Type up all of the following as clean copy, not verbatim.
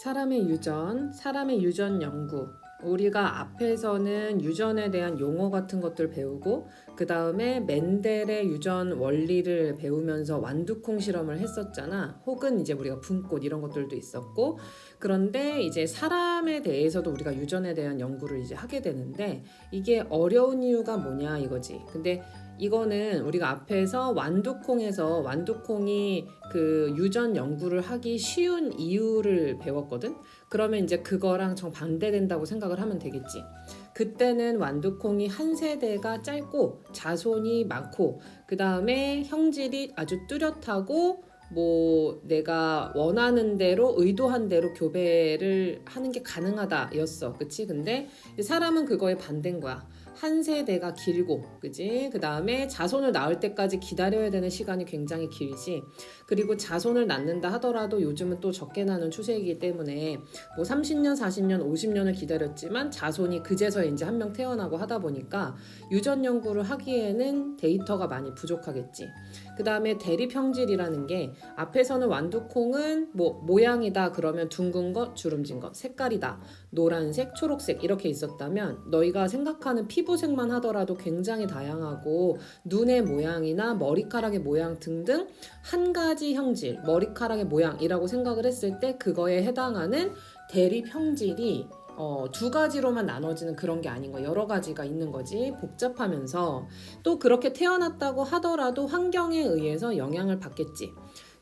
사람의 유전 연구. 우리가 앞에서는 유전에 대한 용어 같은 것들 배우고 그 다음에 멘델의 유전 원리를 배우면서 완두콩 실험을 했었잖아. 혹은 이제 우리가 분꽃 이런 것들도 있었고, 그런데 이제 사람에 대해서도 우리가 유전에 대한 연구를 이제 하게 되는데 이게 어려운 이유가 뭐냐 이거지. 근데 이거는 우리가 앞에서 완두콩이 그 유전 연구를 하기 쉬운 이유를 배웠거든. 그러면 이제 그거랑 정반대된다고 생각을 하면 되겠지. 그때는 완두콩이 한 세대가 짧고 자손이 많고 그 다음에 형질이 아주 뚜렷하고 뭐 내가 원하는 대로 의도한 대로 교배를 하는 게 가능하다였어. 그치? 근데 사람은 그거에 반대인 거야. 한 세대가 길고, 그지? 그 다음에 자손을 낳을 때까지 기다려야 되는 시간이 굉장히 길지. 그리고 자손을 낳는다 하더라도 요즘은 또 적게 나는 추세이기 때문에 뭐 30년, 40년, 50년을 기다렸지만 자손이 그제서 이제 한 명 태어나고 하다 보니까 유전 연구를 하기에는 데이터가 많이 부족하겠지. 그 다음에 대립형질이라는 게 앞에서는 완두콩은 뭐 모양이다 그러면 둥근 것, 주름진 것, 색깔이다. 노란색, 초록색 이렇게 있었다면 너희가 생각하는 피부색만 하더라도 굉장히 다양하고 눈의 모양이나 머리카락의 모양 등등 한 가지 형질, 머리카락의 모양이라고 생각을 했을 때 그거에 해당하는 대립 형질이 두 가지로만 나눠지는 그런 게 아닌 거야. 여러 가지가 있는 거지. 복잡하면서 또 그렇게 태어났다고 하더라도 환경에 의해서 영향을 받겠지.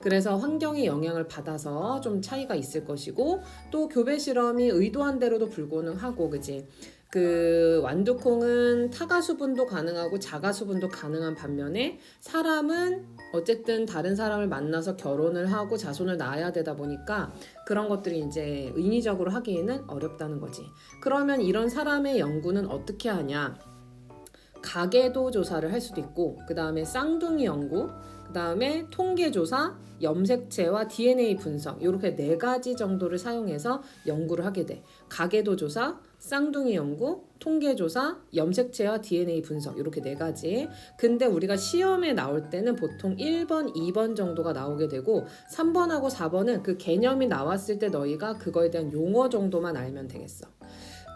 그래서 환경의 영향을 받아서 좀 차이가 있을 것이고 또 교배 실험이 의도한 대로도 불가능하고 그지. 그 완두콩은 타가수분도 가능하고 자가수분도 가능한 반면에 사람은 어쨌든 다른 사람을 만나서 결혼을 하고 자손을 낳아야 되다 보니까 그런 것들이 이제 인위적으로 하기에는 어렵다는 거지. 그러면 이런 사람의 연구는 어떻게 하냐? 가계도 조사를 할 수도 있고 그 다음에 쌍둥이 연구, 그 다음에 통계조사, 염색체와 DNA 분석 이렇게 4가지 정도를 사용해서 연구를 하게 돼. 가계도 조사, 쌍둥이 연구, 통계조사, 염색체와 DNA 분석 이렇게 4가지. 근데 우리가 시험에 나올 때는 보통 1번, 2번 정도가 나오게 되고 3번하고 4번은 그 개념이 나왔을 때 너희가 그거에 대한 용어 정도만 알면 되겠어.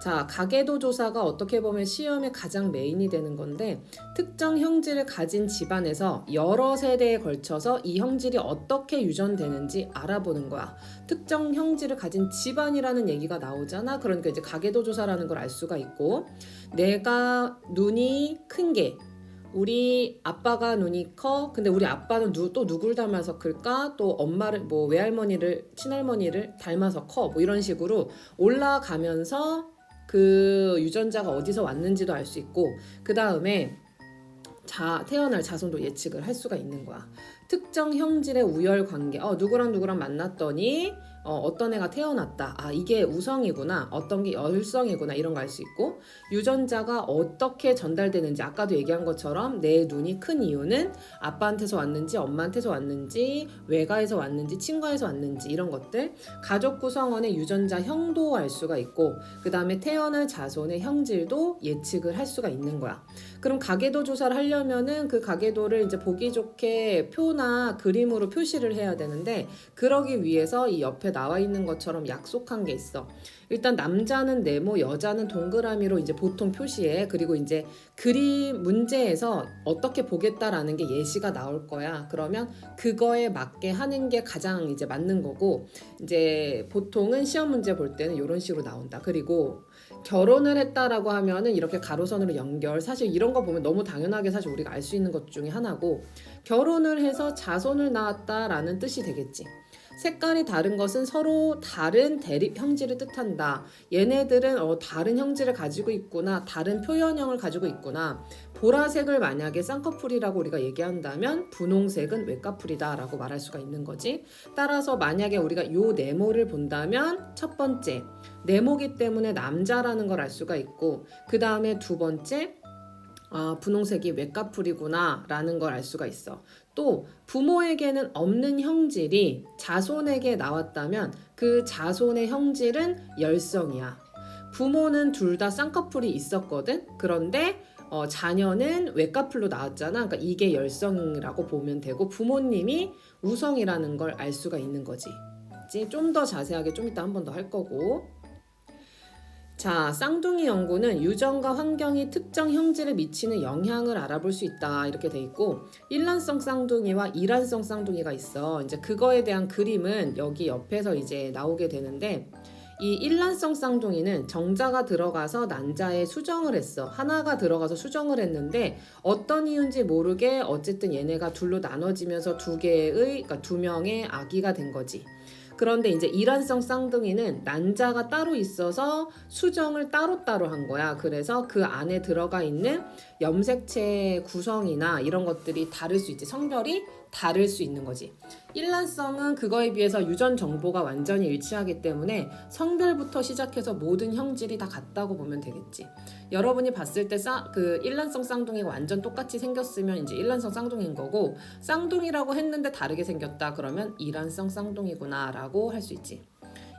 자, 가계도 조사가 어떻게 보면 시험의 가장 메인이 되는 건데 특정 형질을 가진 집안에서 여러 세대에 걸쳐서 이 형질이 어떻게 유전되는지 알아보는 거야. 특정 형질을 가진 집안이라는 얘기가 나오잖아. 그러니까 이제 가계도 조사라는 걸 알 수가 있고 내가 눈이 큰 게 우리 아빠가 눈이 커. 근데 우리 아빠는 또 누굴 닮아서 클까? 또 엄마를 뭐 외할머니를 친할머니를 닮아서 커. 뭐 이런 식으로 올라가면서 그 유전자가 어디서 왔는지도 알 수 있고 그 다음에 태어날 자손도 예측을 할 수가 있는 거야. 특정 형질의 우열 관계, 누구랑 만났더니 어떤 애가 태어났다. 이게 우성이구나. 어떤 게 열성이구나. 이런 거 알 수 있고 유전자가 어떻게 전달되는지 아까도 얘기한 것처럼 내 눈이 큰 이유는 아빠한테서 왔는지 엄마한테서 왔는지 외가에서 왔는지 친가에서 왔는지 이런 것들 가족 구성원의 유전자 형도 알 수가 있고 그 다음에 태어날 자손의 형질도 예측을 할 수가 있는 거야. 그럼 가계도 조사를 하려면은 그 가계도를 이제 보기 좋게 표나 그림으로 표시를 해야 되는데 그러기 위해서 이 옆에 나와 있는 것처럼 약속한 게 있어. 일단 남자는 네모, 여자는 동그라미로 이제 보통 표시해. 그리고 이제 그림 문제에서 어떻게 보겠다라는 게 예시가 나올 거야. 그러면 그거에 맞게 하는 게 가장 이제 맞는 거고 이제 보통은 시험 문제 볼 때는 이런 식으로 나온다. 그리고 결혼을 했다라고 하면은 이렇게 가로선으로 연결. 사실 이런 거 보면 너무 당연하게 사실 우리가 알 수 있는 것 중에 하나고 결혼을 해서 자손을 낳았다라는 뜻이 되겠지. 색깔이 다른 것은 서로 다른 대립 형질을 뜻한다. 얘네들은 다른 형질을 가지고 있구나. 다른 표현형을 가지고 있구나. 보라색을 만약에 쌍꺼풀이라고 우리가 얘기한다면 분홍색은 외꺼풀이다 라고 말할 수가 있는 거지. 따라서 만약에 우리가 요 네모를 본다면 첫 번째 네모기 때문에 남자라는 걸 알 수가 있고 그 다음에 두 번째 분홍색이 외꺼풀이구나 라는 걸 알 수가 있어. 또 부모에게는 없는 형질이 자손에게 나왔다면 그 자손의 형질은 열성이야. 부모는 둘 다 쌍꺼풀이 있었거든. 그런데 자녀는 외꺼풀로 나왔잖아. 그러니까 이게 열성이라고 보면 되고 부모님이 우성이라는 걸 알 수가 있는 거지. 알았지? 좀 더 자세하게 좀 이따 한 번 더 할 거고. 자, 쌍둥이 연구는 유전과 환경이 특정 형질에 미치는 영향을 알아볼 수 있다 이렇게 돼 있고, 일란성 쌍둥이와 이란성 쌍둥이가 있어. 이제 그거에 대한 그림은 여기 옆에서 이제 나오게 되는데, 이 일란성 쌍둥이는 정자가 들어가서 난자에 수정을 했어. 하나가 들어가서 수정을 했는데 어떤 이유인지 모르게 어쨌든 얘네가 둘로 나눠지면서 그러니까 두 명의 아기가 된 거지. 그런데 이제 이란성 쌍둥이는 난자가 따로 있어서 수정을 따로따로 한 거야. 그래서 그 안에 들어가 있는 염색체 구성이나 이런 것들이 다를 수 있지. 성별이 다를 수 있는 거지. 일란성은 그거에 비해서 유전 정보가 완전히 일치하기 때문에 성별부터 시작해서 모든 형질이 다 같다고 보면 되겠지. 여러분이 봤을 때 그 일란성 쌍둥이가 완전 똑같이 생겼으면 이제 일란성 쌍둥이인 거고, 쌍둥이라고 했는데 다르게 생겼다 그러면 이란성 쌍둥이구나 라고 할 수 있지.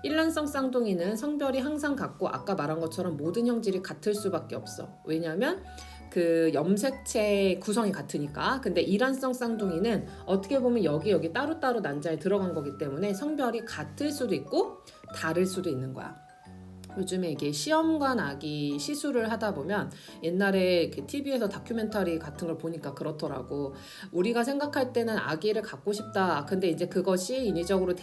일란성 쌍둥이는 성별이 항상 같고 아까 말한 것처럼 모든 형질이 같을 수밖에 없어. 왜냐면 그 염색체 구성이 같으니까. 근데 이란성 쌍둥이는 어떻게 보면 여기 따로따로 난자에 들어간 거기 때문에 성별이 같을 수도 있고 다를 수도 있는 거야. 요즘에 이게 시험관 아기 시술을 하다 보면 옛날에 TV에서 다큐멘터리 같은 걸 보니까 그렇더라고. 우리가 생각할 때는 아기를 갖고 싶다. 근데 이제 그것이 인위적으로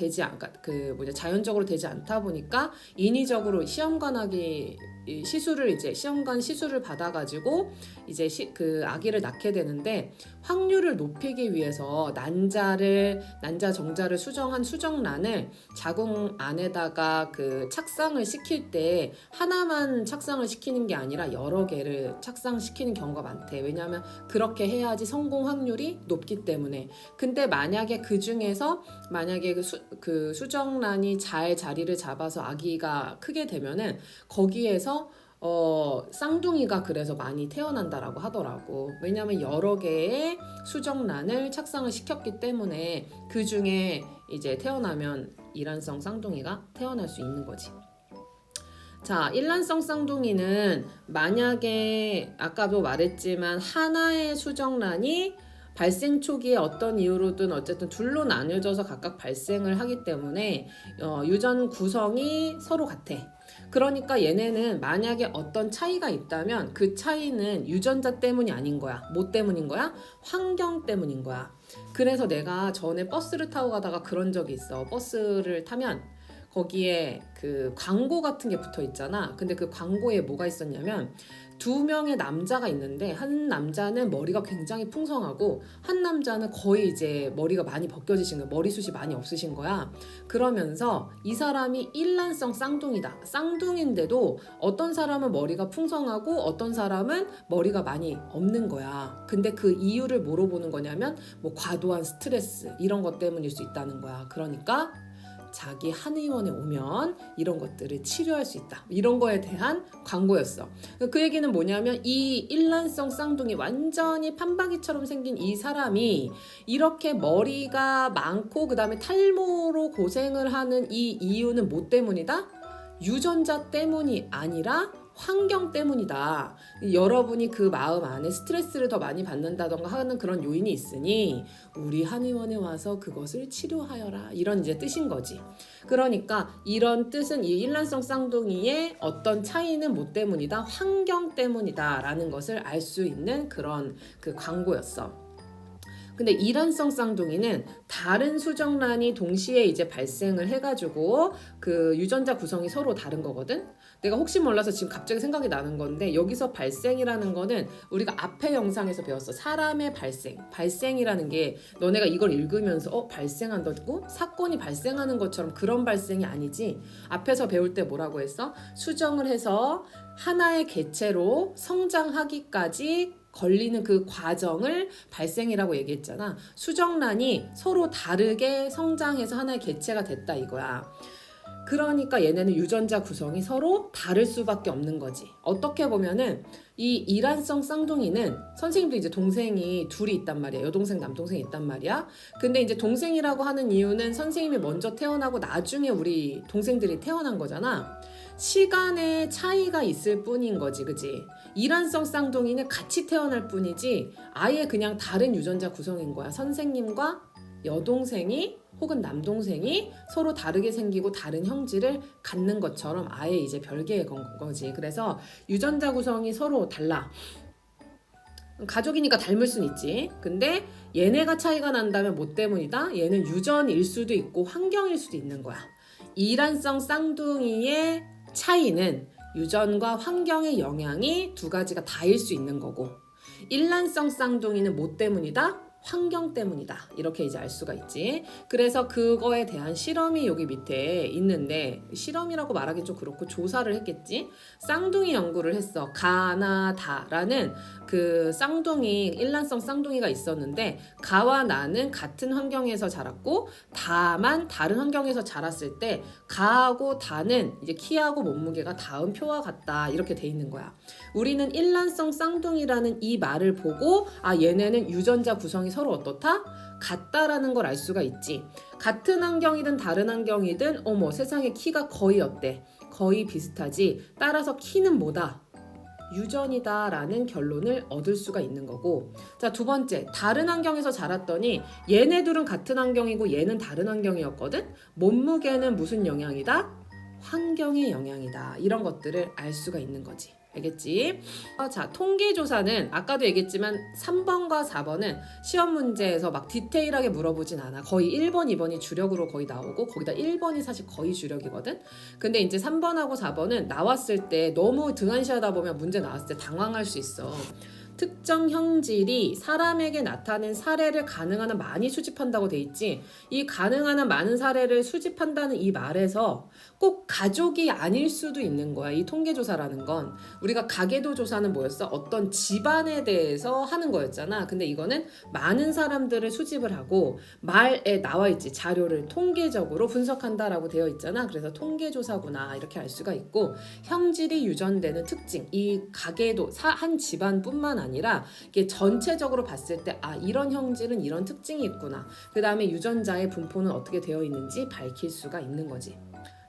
자연적으로 되지 않다 보니까 인위적으로 시험관 아기 시술을 이제 시험관 시술을 받아가지고 이제 그 아기를 낳게 되는데, 확률을 높이기 위해서 난자 정자를 수정한 수정란을 자궁 안에다가 그 착상을 시킬 때 하나만 착상을 시키는 게 아니라 여러 개를 착상시키는 경우가 많대. 왜냐하면 그렇게 해야지 성공 확률이 높기 때문에. 근데 만약에 그 중에서 그 수정란이 잘 자리를 잡아서 아기가 크게 되면은 거기에서 쌍둥이가 그래서 많이 태어난다라고 하더라고. 왜냐면 여러 개의 수정란을 착상을 시켰기 때문에 그 중에 이제 태어나면 이란성 쌍둥이가 태어날 수 있는 거지. 자, 일란성 쌍둥이는 만약에 아까도 말했지만 하나의 수정란이 발생 초기에 어떤 이유로든 어쨌든 둘로 나뉘어져서 각각 발생을 하기 때문에 유전 구성이 서로 같아. 그러니까 얘네는 만약에 어떤 차이가 있다면 그 차이는 유전자 때문이 아닌 거야. 뭐 때문인 거야? 환경 때문인 거야. 그래서 내가 전에 버스를 타고 가다가 그런 적이 있어. 버스를 타면 거기에 그 광고 같은 게 붙어 있잖아. 근데 그 광고에 뭐가 있었냐면, 두 명의 남자가 있는데 한 남자는 머리가 굉장히 풍성하고 한 남자는 거의 이제 머리가 많이 벗겨지신 거야. 머리숱이 많이 없으신 거야. 그러면서 이 사람이 일란성 쌍둥이다. 쌍둥이인데도 어떤 사람은 머리가 풍성하고 어떤 사람은 머리가 많이 없는 거야. 근데 그 이유를 뭐로 보는 거냐면 뭐 과도한 스트레스 이런 것 때문일 수 있다는 거야. 그러니까 자기 한의원에 오면 이런 것들을 치료할 수 있다. 이런 거에 대한 광고였어. 그 얘기는 뭐냐면 이 일란성 쌍둥이 완전히 판박이처럼 생긴 이 사람이 이렇게 머리가 많고 그 다음에 탈모로 고생을 하는 이 이유는 뭐 때문이다? 유전자 때문이 아니라 환경 때문이다. 여러분이 그 마음 안에 스트레스를 더 많이 받는다던가 하는 그런 요인이 있으니 우리 한의원에 와서 그것을 치료하여라. 이런 이제 뜻인 거지. 그러니까 이런 뜻은 이 일란성 쌍둥이의 어떤 차이는 뭐 때문이다? 환경 때문이다 라는 것을 알 수 있는 그런 그 광고였어. 근데 이란성 쌍둥이는 다른 수정란이 동시에 이제 발생을 해가지고 그 유전자 구성이 서로 다른 거거든. 내가 혹시 몰라서 지금 갑자기 생각이 나는 건데, 여기서 발생이라는 거는 우리가 앞에 영상에서 배웠어. 사람의 발생이라는 게 너네가 이걸 읽으면서 발생한다고? 사건이 발생하는 것처럼 그런 발생이 아니지. 앞에서 배울 때 뭐라고 했어? 수정을 해서 하나의 개체로 성장하기까지 걸리는 그 과정을 발생이라고 얘기했잖아. 수정란이 서로 다르게 성장해서 하나의 개체가 됐다 이거야. 그러니까 얘네는 유전자 구성이 서로 다를 수밖에 없는 거지. 어떻게 보면은 이 이란성 쌍둥이는 선생님도 이제 동생이 둘이 있단 말이야. 여동생 남동생이 있단 말이야. 근데 이제 동생이라고 하는 이유는 선생님이 먼저 태어나고 나중에 우리 동생들이 태어난 거잖아. 시간의 차이가 있을 뿐인 거지, 그지? 이란성 쌍둥이는 같이 태어날 뿐이지 아예 그냥 다른 유전자 구성인 거야. 선생님과 여동생이 혹은 남동생이 서로 다르게 생기고 다른 형질을 갖는 것처럼 아예 이제 별개의 거지. 그래서 유전자 구성이 서로 달라. 가족이니까 닮을 순 있지. 근데 얘네가 차이가 난다면 뭐 때문이다? 얘는 유전일 수도 있고 환경일 수도 있는 거야. 이란성 쌍둥이의 차이는 유전과 환경의 영향이 두 가지가 다일 수 있는 거고, 일란성 쌍둥이는 뭐 때문이다? 환경 때문이다. 이렇게 이제 알 수가 있지. 그래서 그거에 대한 실험이 여기 밑에 있는데, 실험이라고 말하기 좀 그렇고 조사를 했겠지. 쌍둥이 연구를 했어. 가나다라는 그 쌍둥이, 일란성 쌍둥이가 있었는데, 가와 나는 같은 환경에서 자랐고 다만 다른 환경에서 자랐을 때 가하고 다는 이제 키하고 몸무게가 다음 표와 같다, 이렇게 돼 있는 거야. 우리는 일란성 쌍둥이라는 이 말을 보고 아, 얘네는 유전자 구성이 서로 어떻다? 같다라는 걸 알 수가 있지. 같은 환경이든 다른 환경이든 어머 세상에 키가 거의 어때? 거의 비슷하지. 따라서 키는 뭐다? 유전이다 라는 결론을 얻을 수가 있는 거고. 자, 두 번째, 다른 환경에서 자랐더니 얘네 둘은 같은 환경이고 얘는 다른 환경이었거든. 몸무게는 무슨 영향이다? 환경의 영향이다. 이런 것들을 알 수가 있는 거지. 알겠지? 자, 통계조사는 아까도 얘기했지만 3번과 4번은 시험 문제에서 막 디테일하게 물어보진 않아. 거의 1번, 2번이 주력으로 거의 나오고 거기다 1번이 사실 거의 주력이거든. 근데 이제 3번하고 4번은 나왔을 때 너무 등한시하다 보면 문제 나왔을 때 당황할 수 있어. 특정 형질이 사람에게 나타낸 사례를 가능한 한 많이 수집한다고 돼 있지. 이 가능한 한 많은 사례를 수집한다는 이 말에서 꼭 가족이 아닐 수도 있는 거야. 이 통계조사라는 건. 우리가 가계도 조사는 뭐였어? 어떤 집안에 대해서 하는 거였잖아. 근데 이거는 많은 사람들을 수집을 하고 말에 나와 있지. 자료를 통계적으로 분석한다라고 되어 있잖아. 그래서 통계조사구나 이렇게 알 수가 있고, 형질이 유전되는 특징, 이 가계도 한 집안뿐만 아니라 이게 전체적으로 봤을 때 아, 이런 형질은 이런 특징이 있구나. 그 다음에 유전자의 분포는 어떻게 되어 있는지 밝힐 수가 있는 거지.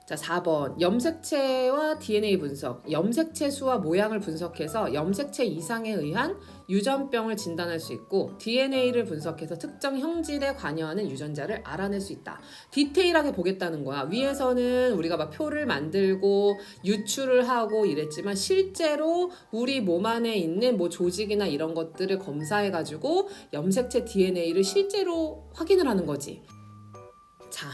자, 4번 염색체와 DNA 분석. 염색체 수와 모양을 분석해서 염색체 이상에 의한 유전병을 진단할 수 있고, DNA를 분석해서 특정 형질에 관여하는 유전자를 알아낼 수 있다. 디테일하게 보겠다는 거야. 위에서는 우리가 막 표를 만들고 유출을 하고 이랬지만 실제로 우리 몸 안에 있는 뭐 조직이나 이런 것들을 검사해가지고 염색체 DNA를 실제로 확인을 하는 거지. 자,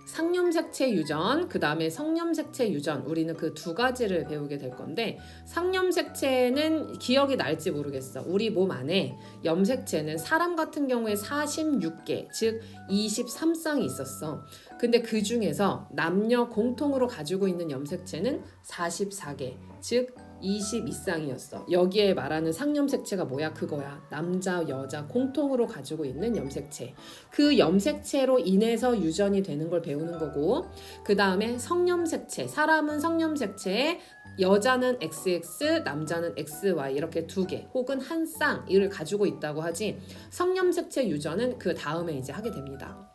상염색체 유전, 그 다음에 성염색체 유전, 우리는 그 두 가지를 배우게 될 건데, 상염색체는 기억이 날지 모르겠어. 우리 몸 안에 염색체는 사람 같은 경우에 46개, 즉 23쌍이 있었어. 근데 그 중에서 남녀 공통으로 가지고 있는 염색체는 44개, 즉 22쌍이었어. 여기에 말하는 상염색체가 뭐야? 그거야. 남자, 여자 공통으로 가지고 있는 염색체. 그 염색체로 인해서 유전이 되는 걸 배우는 거고, 그 다음에 성염색체. 사람은 성염색체에 여자는 XX, 남자는 XY 이렇게 두 개 혹은 한 쌍을 가지고 있다고 하지, 성염색체 유전은 그 다음에 이제 하게 됩니다.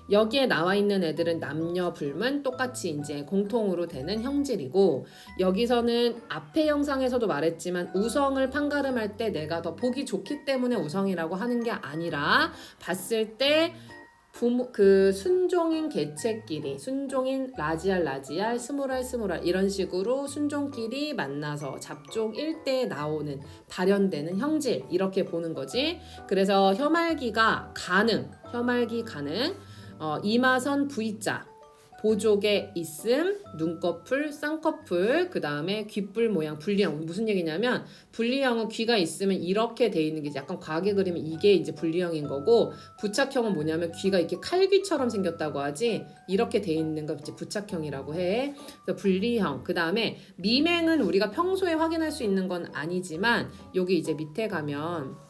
여기에 나와 있는 애들은 남녀 불문 똑같이 이제 공통으로 되는 형질이고, 여기서는 앞에 영상에서도 말했지만 우성을 판가름할 때 내가 더 보기 좋기 때문에 우성이라고 하는 게 아니라 봤을 때 그 순종인 개체끼리, 순종인 라지알, 스모랄 이런 식으로 순종끼리 만나서 잡종 일대에 나오는 발현되는 형질, 이렇게 보는 거지. 그래서 혀말기가 가능, 이마선 V자, 보조개 있음, 눈꺼풀, 쌍꺼풀, 그 다음에 귓불 모양 분리형. 무슨 얘기냐면 분리형은 귀가 있으면 이렇게 돼 있는 게 약간 과하게 그리면 이게 이제 분리형인 거고, 부착형은 뭐냐면 귀가 이렇게 칼귀처럼 생겼다고 하지, 이렇게 돼 있는 거 이제 부착형이라고 해. 그래서 분리형. 그 다음에 미맹은 우리가 평소에 확인할 수 있는 건 아니지만 여기 이제 밑에 가면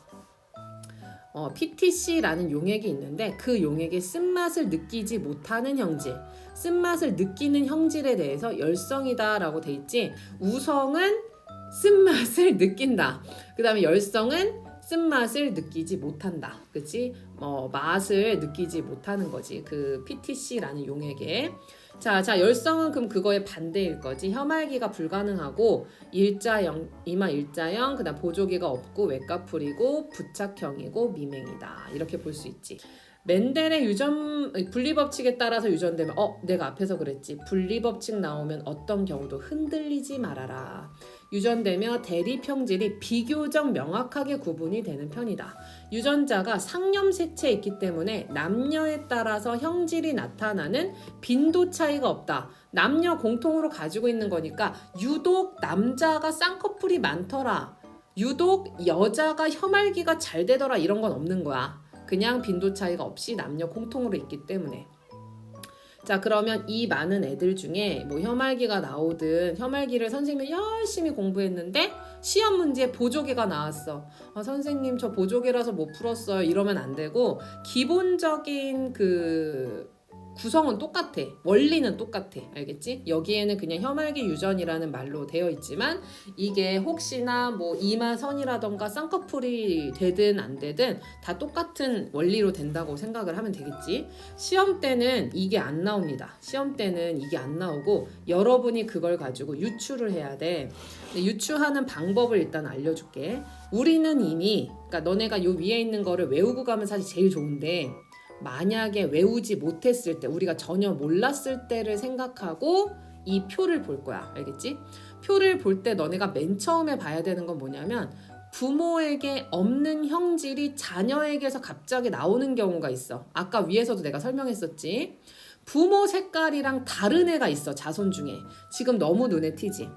PTC라는 용액이 있는데 그 용액의 쓴맛을 느끼지 못하는 형질, 쓴맛을 느끼는 형질에 대해서 열성이다 라고 돼 있지. 우성은 쓴맛을 느낀다. 그 다음에 열성은 쓴맛을 느끼지 못한다. 그치? 맛을 느끼지 못하는 거지. 그 PTC라는 용액에. 자, 열성은 그럼 그거의 반대일 거지. 혀말기가 불가능하고 일자형, 이마 일자형, 그다음 보조개가 없고 외가풀이고 부착형이고 미맹이다. 이렇게 볼 수 있지. 멘델의 분리법칙에 따라서 유전되면 내가 앞에서 그랬지. 분리법칙 나오면 어떤 경우도 흔들리지 말아라. 유전되며 대립형질이 비교적 명확하게 구분이 되는 편이다. 유전자가 상념색체에 있기 때문에 남녀에 따라서 형질이 나타나는 빈도 차이가 없다. 남녀 공통으로 가지고 있는 거니까 유독 남자가 쌍꺼풀이 많더라. 유독 여자가 혐알기가 잘 되더라. 이런 건 없는 거야. 그냥 빈도 차이가 없이 남녀 공통으로 있기 때문에. 자, 그러면 이 많은 애들 중에 뭐 혐알기가 나오든 혐알기를 선생님이 열심히 공부했는데 시험 문제에 보조개가 나왔어. 선생님 저 보조개라서 못 풀었어요. 이러면 안 되고 기본적인 구성은 똑같아. 원리는 똑같아. 알겠지? 여기에는 그냥 혐알기 유전이라는 말로 되어 있지만 이게 혹시나 뭐 이마선이라던가 쌍꺼풀이 되든 안 되든 다 똑같은 원리로 된다고 생각을 하면 되겠지. 시험 때는 이게 안 나옵니다. 시험 때는 이게 안 나오고 여러분이 그걸 가지고 유추를 해야 돼. 유추하는 방법을 일단 알려줄게. 우리는 이미 그러니까 너네가 요 위에 있는 거를 외우고 가면 사실 제일 좋은데 만약에 외우지 못했을 때 우리가 전혀 몰랐을 때를 생각하고 이 표를 볼 거야. 알겠지? 표를 볼 때 너네가 맨 처음에 봐야 되는 건 뭐냐면 부모에게 없는 형질이 자녀에게서 갑자기 나오는 경우가 있어. 아까 위에서도 내가 설명했었지. 부모 색깔이랑 다른 애가 있어. 자손 중에. 지금 너무 눈에 띄지?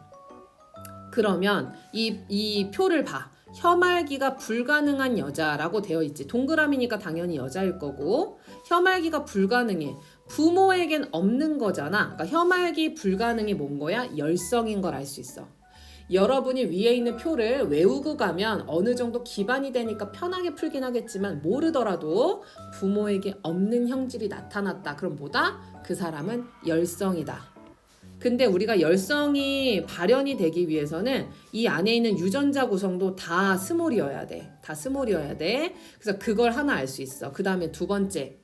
그러면 이 표를 봐. 혐알기가 불가능한 여자라고 되어 있지. 동그라미니까 당연히 여자일 거고 혐알기가 불가능해. 부모에겐 없는 거잖아. 그러니까 혐알기 불가능이 뭔 거야? 열성인 걸 알 수 있어. 여러분이 위에 있는 표를 외우고 가면 어느 정도 기반이 되니까 편하게 풀긴 하겠지만 모르더라도 부모에게 없는 형질이 나타났다. 그럼 뭐다? 그 사람은 열성이다. 근데 우리가 열성이 발현이 되기 위해서는 이 안에 있는 유전자 구성도 다 스몰이어야 돼. 다 스몰이어야 돼. 그래서 그걸 하나 알 수 있어. 그 다음에 두 번째,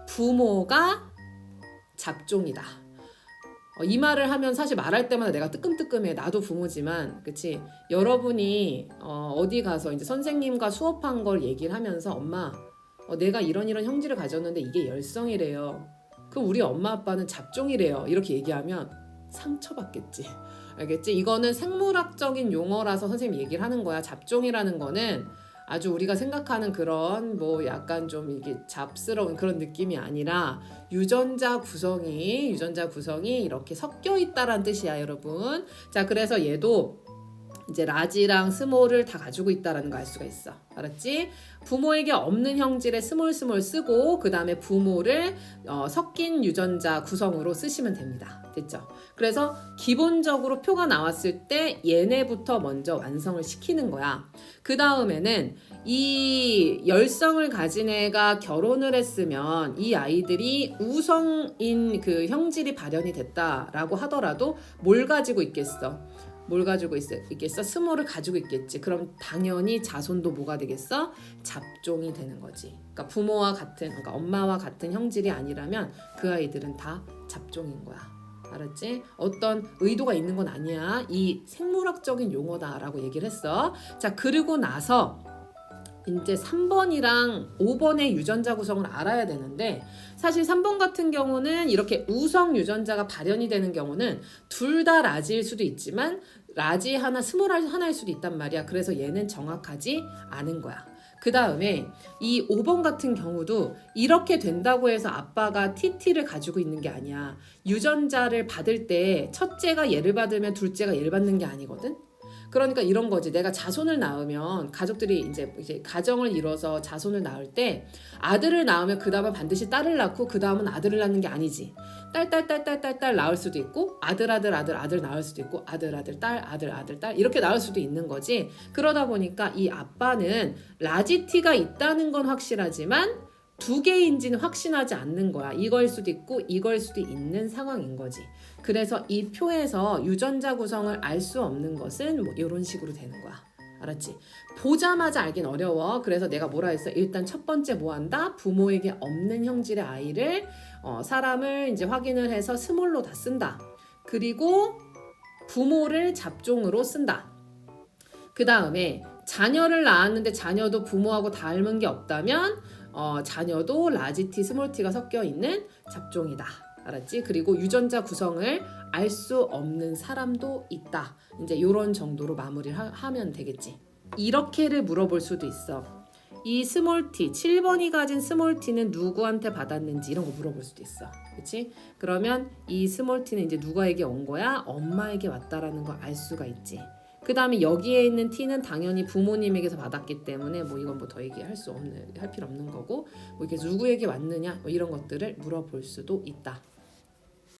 부모가 잡종이다. 이 말을 하면 사실 말할 때마다 내가 뜨끔뜨끔해. 나도 부모지만, 그치? 여러분이 어디 가서 이제 선생님과 수업한 걸 얘기를 하면서 엄마, 내가 이런 형질을 가졌는데 이게 열성이래요. 그럼 우리 엄마 아빠는 잡종이래요. 이렇게 얘기하면 상처받겠지. 알겠지? 이거는 생물학적인 용어라서 선생님이 얘기를 하는 거야. 잡종이라는 거는 아주 우리가 생각하는 그런 뭐 약간 좀 이게 잡스러운 그런 느낌이 아니라 유전자 구성이 이렇게 섞여 있다라는 뜻이야, 여러분. 자, 그래서 얘도 이제 라지랑 스몰을 다 가지고 있다라는 거 알 수가 있어. 알았지? 부모에게 없는 형질의 스몰 쓰고 그 다음에 부모를 섞인 유전자 구성으로 쓰시면 됩니다. 됐죠? 그래서 기본적으로 표가 나왔을 때 얘네부터 먼저 완성을 시키는 거야. 그 다음에는 이 열성을 가진 애가 결혼을 했으면 이 아이들이 우성인 그 형질이 발현이 됐다라고 하더라도 뭘 가지고 있겠어? 뭘 가지고 있겠어? 스몰을 가지고 있겠지. 그럼 당연히 자손도 뭐가 되겠어? 잡종이 되는 거지. 그러니까 부모와 같은, 그러니까 엄마와 같은 형질이 아니라면 그 아이들은 다 잡종인 거야. 알았지? 어떤 의도가 있는 건 아니야. 이 생물학적인 용어다라고 얘기를 했어. 자, 그리고 나서 이제 3번이랑 5번의 유전자 구성을 알아야 되는데 사실 3번 같은 경우는 이렇게 우성 유전자가 발현이 되는 경우는 둘 다 라지일 수도 있지만 라지 하나, 스몰 하나일 수도 있단 말이야. 그래서 얘는 정확하지 않은 거야. 그 다음에 이 5번 같은 경우도 이렇게 된다고 해서 아빠가 TT를 가지고 있는 게 아니야. 유전자를 받을 때 첫째가 얘를 받으면 둘째가 얘를 받는 게 아니거든. 그러니까 이런 거지. 내가 자손을 낳으면 가족들이 이제 가정을 이뤄서 자손을 낳을 때 아들을 낳으면 그 다음은 반드시 딸을 낳고 그 다음은 아들을 낳는 게 아니지. 딸 낳을 수도 있고 아들 낳을 수도 있고 아들 딸 이렇게 낳을 수도 있는 거지. 그러다 보니까 이 아빠는 라지티가 있다는 건 확실하지만 두 개인지는 확신하지 않는 거야. 이걸 수도 있고 이걸 수도 있는 상황인 거지. 그래서 이 표에서 유전자 구성을 알 수 없는 것은 뭐 이런 식으로 되는 거야. 알았지? 보자마자 알긴 어려워. 그래서 내가 뭐라 했어? 일단 첫 번째 뭐 한다? 부모에게 없는 형질의 아이를 사람을 이제 확인을 해서 스몰로 다 쓴다. 그리고 부모를 잡종으로 쓴다. 그 다음에 자녀를 낳았는데 자녀도 부모하고 닮은 게 없다면 자녀도 라지 T, 스몰 t가 섞여 있는 잡종이다. 알았지? 그리고 유전자 구성을 알 수 없는 사람도 있다. 이제 이런 정도로 마무리를 하면 되겠지. 이렇게를 물어볼 수도 있어. 이 스몰 t, 7번이 가진 스몰 t는 누구한테 받았는지 이런 거 물어볼 수도 있어. 그치? 그러면 이 스몰 t는 이제 누구에게 온 거야? 엄마에게 왔다라는 걸 알 수가 있지. 그 다음에 여기에 있는 t는 당연히 부모님에게서 받았기 때문에 뭐 이건 뭐 더 할 필요 없는 거고, 뭐 이게 누구에게 왔느냐 뭐 이런 것들을 물어볼 수도 있다.